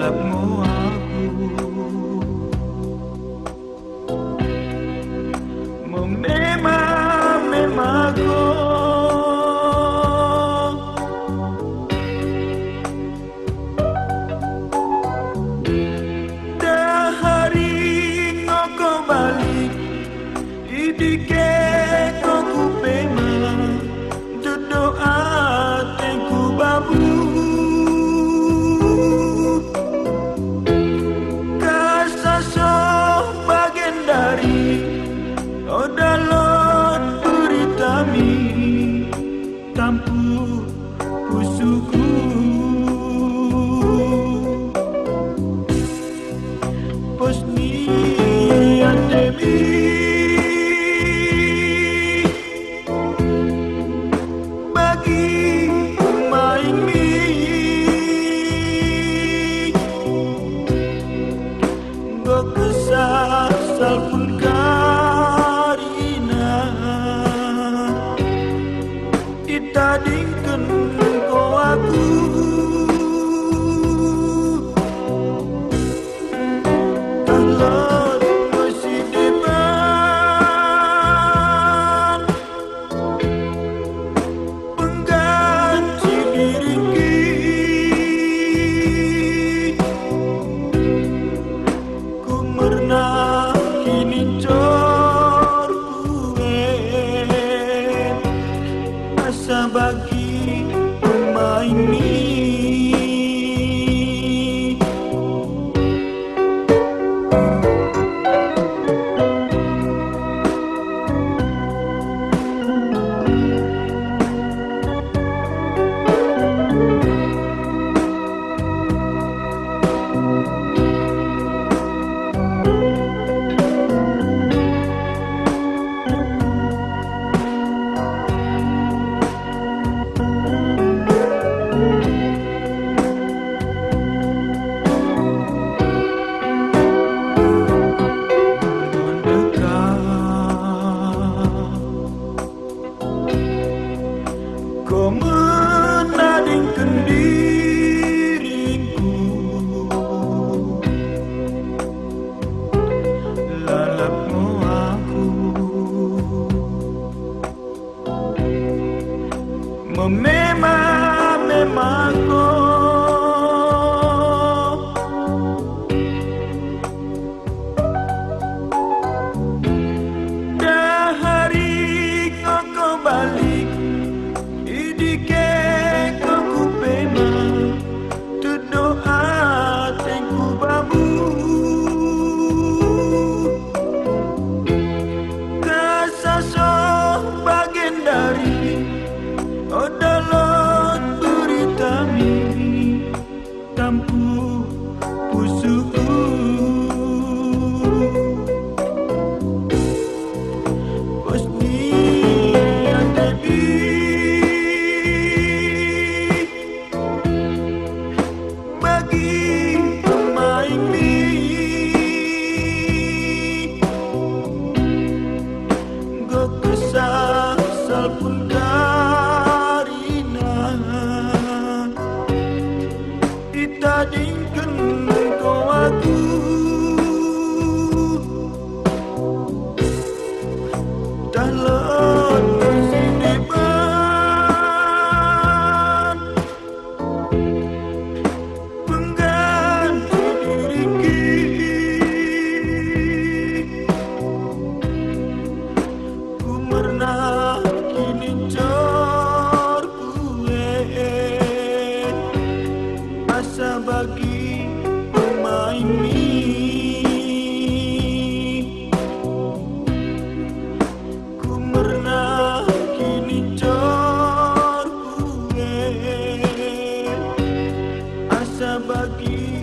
lalapmu aku memang-memangku. Dah hari ngoko balik idike koku pema duduk ateku babu kasaso bagian dari odalon beritami tampu pusuku posni andemi bagi main mi go kesasal pun karina itadingkan ko aku talon masih depan pengganti diriku ku pernah kini cor gue asa bagi pemain ini kau menadingkan diriku lalapmu aku memang-memangku. Dah hari kau balik idike koku pema duduk ateku babu kasaso bagian dari odalon beritami tampu pusuku posni andemi bagi pemain mi go kesasal pun karina itadingkan ko aku talon masih depan pengganti diriku ku pernah kini cor gue asa bagi pemain mi ku pernah kini cor gue asa bagi